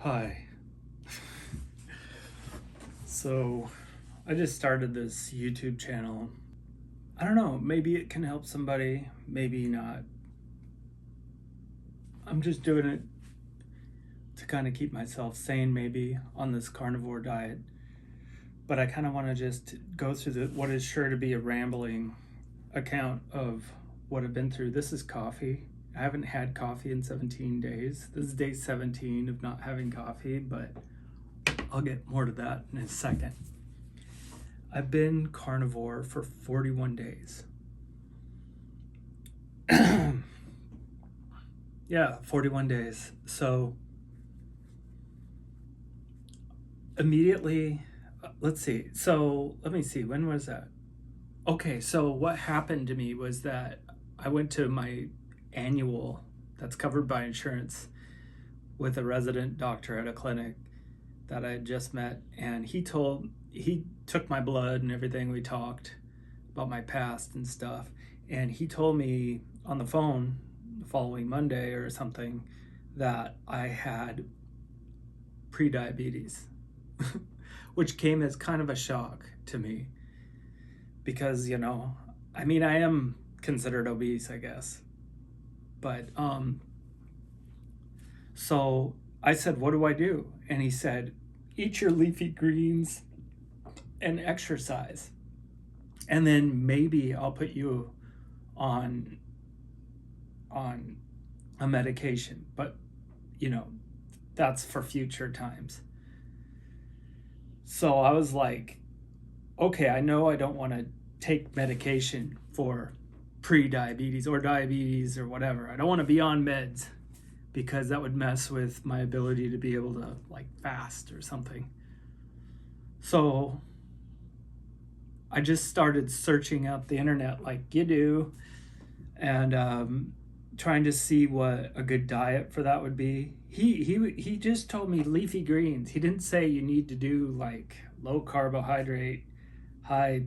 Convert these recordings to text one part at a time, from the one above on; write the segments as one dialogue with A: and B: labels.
A: Hi. So, I just started this YouTube channel. I don't know, maybe it can help somebody, maybe not. I'm just doing it to kind of keep myself sane, maybe, on this carnivore diet. But I kind of want to just go through what is sure to be a rambling account of what I've been through. This is coffee. I haven't had coffee in 17 days. This is day 17 of not having coffee, but I'll get more to that in a second. I've been carnivore for 41 days. Yeah, 41 days. So immediately, let's see. So let me see, when was that? Okay, so what happened to me was that I went to my annual that's covered by insurance with a resident doctor at a clinic that I had just met, and he took my blood and everything. We talked about my past and stuff, and he told me on the phone the following Monday or something that I had pre-diabetes, which came as kind of a shock to me because, I mean, I am considered obese, I guess. But so I said, what do I do? And he said, eat your leafy greens and exercise. And then maybe I'll put you on a medication, but that's for future times. So I was like, okay, I know I don't want to take medication for pre-diabetes or diabetes or whatever. I don't want to be on meds because that would mess with my ability to be able to fast or something. So I just started searching out the internet like you do, and trying to see what a good diet for that would be. He just told me leafy greens. He didn't say you need to do low carbohydrate, high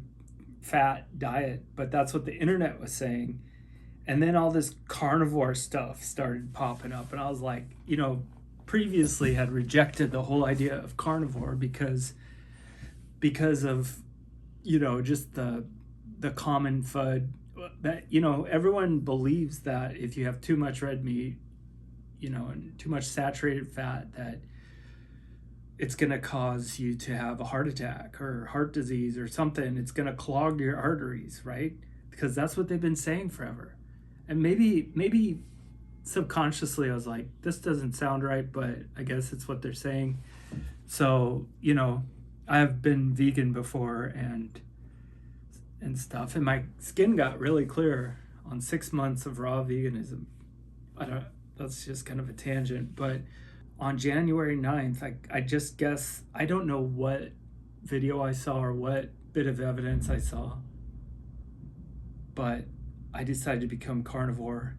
A: fat diet, but that's what the internet was saying. And then all this carnivore stuff started popping up, and I was like, previously had rejected the whole idea of carnivore because of just the common FUD that everyone believes that if you have too much red meat, and too much saturated fat, that it's going to cause you to have a heart attack or heart disease or something. It's going to clog your arteries, right? Because that's what they've been saying forever. And maybe subconsciously I was like, this doesn't sound right, but I guess it's what they're saying. So, I've been vegan before and stuff, and my skin got really clear on 6 months of raw veganism. That's just kind of a tangent, but on January 9th, I just guess, I don't know what video I saw or what bit of evidence I saw, but I decided to become carnivore.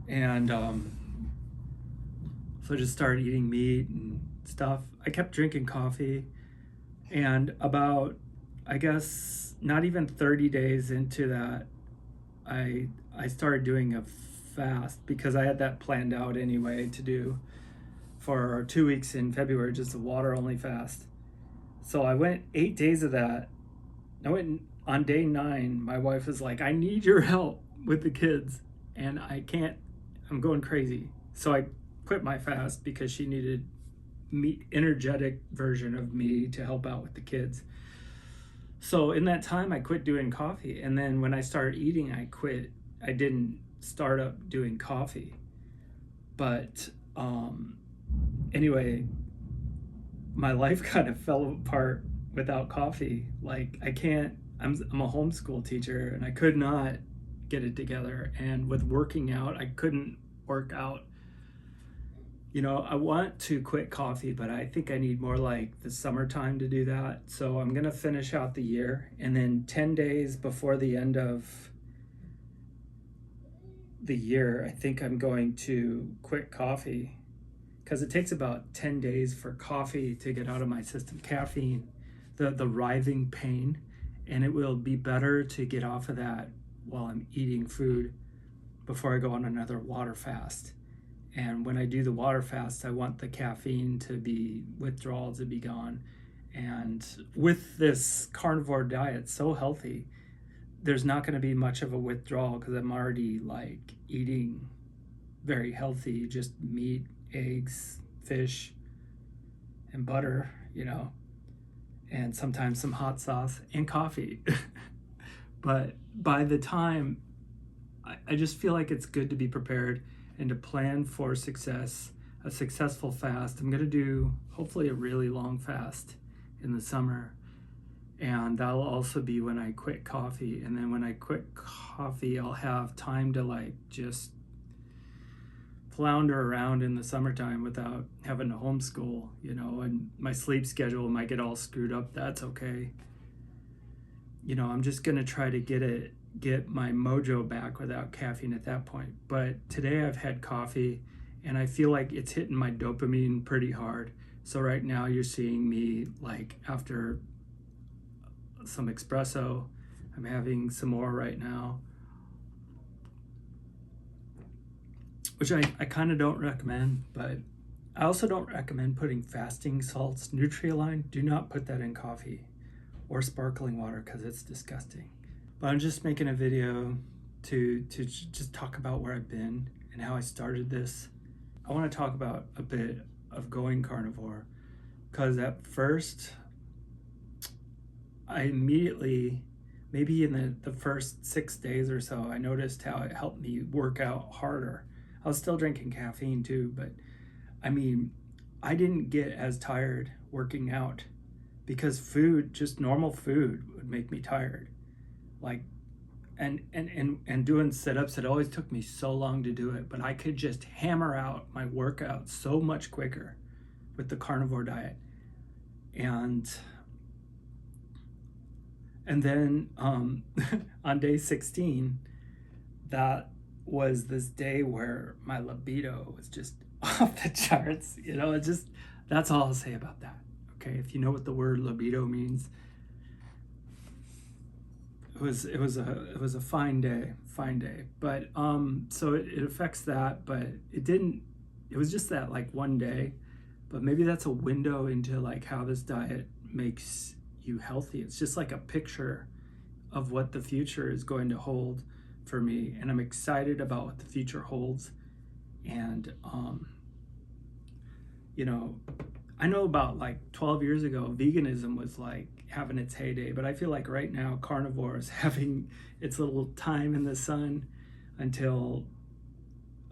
A: And so I just started eating meat and stuff. I kept drinking coffee, and about, I guess, not even 30 days into that, I started doing a fast because I had that planned out anyway to do for 2 weeks in February, just a water only fast. So I went 8 days of that. I went on day 9. My wife was like, I need your help with the kids, and I'm going crazy. So I quit my fast because she needed energetic version of me to help out with the kids. So in that time I quit doing coffee, and then when I started eating, I quit. I didn't start up doing coffee, but anyway, my life kind of fell apart without coffee. I'm a homeschool teacher, and I could not get it together, and with working out, I couldn't work out. I want to quit coffee, but I think I need more like the summertime to do that. So I'm going to finish out the year, and then 10 days before the end of the year, I think I'm going to quit coffee, because it takes about 10 days for coffee to get out of my system, caffeine, the writhing pain, and it will be better to get off of that while I'm eating food before I go on another water fast. And when I do the water fast, I want the caffeine to be, withdrawal to be gone. And with this carnivore diet, so healthy, there's not going to be much of a withdrawal because I'm already like eating very healthy, just meat, eggs, fish, and butter, and sometimes some hot sauce and coffee. But by the time, I just feel like it's good to be prepared and to plan for success, a successful fast. I'm going to do hopefully a really long fast in the summer. And that'll also be when I quit coffee. And then when I quit coffee, I'll have time to like just flounder around in the summertime without having to homeschool, and my sleep schedule might get all screwed up. That's okay. I'm just going to try to get my mojo back without caffeine at that point. But today I've had coffee and I feel like it's hitting my dopamine pretty hard. So right now you're seeing me like after some espresso, I'm having some more right now, which I kind of don't recommend, but I also don't recommend putting fasting salts. Nutri-Align, do not put that in coffee or sparkling water because it's disgusting. But I'm just making a video to just talk about where I've been and how I started this. I want to talk about a bit of going carnivore because at first I immediately, maybe in the first 6 days or so, I noticed how it helped me work out harder. I was still drinking caffeine too, but I didn't get as tired working out because food, just normal food, would make me tired. Like, and doing sit-ups, it always took me so long to do it, but I could just hammer out my workout so much quicker with the carnivore diet. And then on day 16, that was this day where my libido was just off the charts. That's all I'll say about that. Okay, if you know what the word libido means, it was a fine day. But so it affects that, but it was just that like one day. But maybe that's a window into like how this diet makes you healthy. It's just like a picture of what the future is going to hold for me, and I'm excited about what the future holds. And I know about like 12 years ago veganism was like having its heyday, but I feel like right now carnivore is having its little time in the sun until,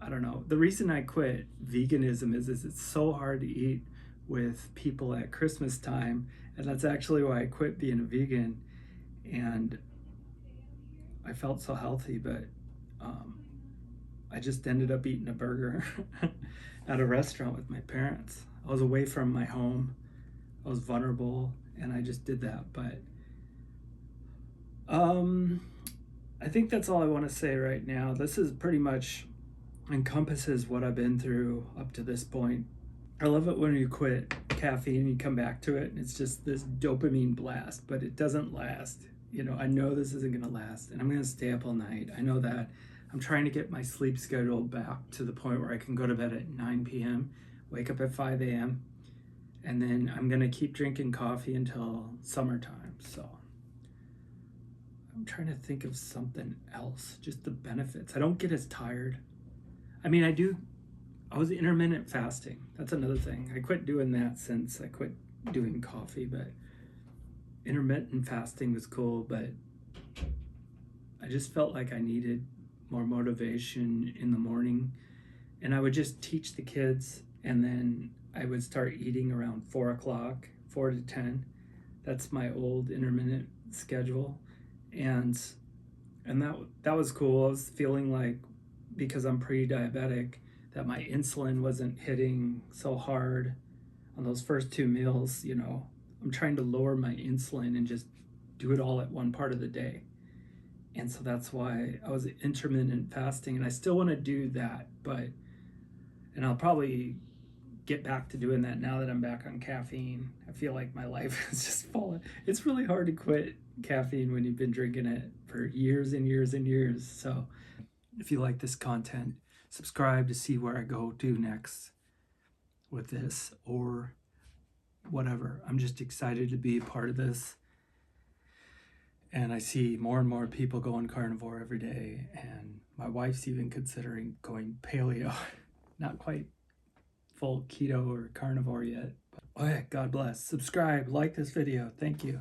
A: I don't know. The reason I quit veganism is it's so hard to eat with people at Christmas time, and that's actually why I quit being a vegan. And I felt so healthy, but I just ended up eating a burger at a restaurant with my parents. I was away from my home. I was vulnerable, and I just did that. But I think that's all I want to say right now. This is pretty much encompasses what I've been through up to this point. I love it when you quit caffeine and you come back to it, and it's just this dopamine blast, but it doesn't last. I know this isn't going to last, and I'm going to stay up all night. I know that. I'm trying to get my sleep schedule back to the point where I can go to bed at 9 p.m., wake up at 5 a.m., and then I'm going to keep drinking coffee until summertime. So I'm trying to think of something else, just the benefits. I don't get as tired. I was intermittent fasting. That's another thing. I quit doing that since I quit doing coffee, but intermittent fasting was cool, but I just felt like I needed more motivation in the morning. And I would just teach the kids, and then I would start eating around 4 o'clock, 4 to 10. That's my old intermittent schedule. And that was cool. I was feeling like, because I'm pre-diabetic, that my insulin wasn't hitting so hard on those first 2 meals. I'm trying to lower my insulin and just do it all at one part of the day. And so that's why I was intermittent fasting, and I still want to do that, and I'll probably get back to doing that now that I'm back on caffeine. I feel like my life has just fallen. It's really hard to quit caffeine when you've been drinking it for years and years and years. So if you like this content, subscribe to see where I go to next with this or whatever. I'm just excited to be a part of this. And I see more and more people going carnivore every day. And my wife's even considering going paleo. Not quite full keto or carnivore yet. But, oh yeah, God bless. Subscribe, like this video. Thank you.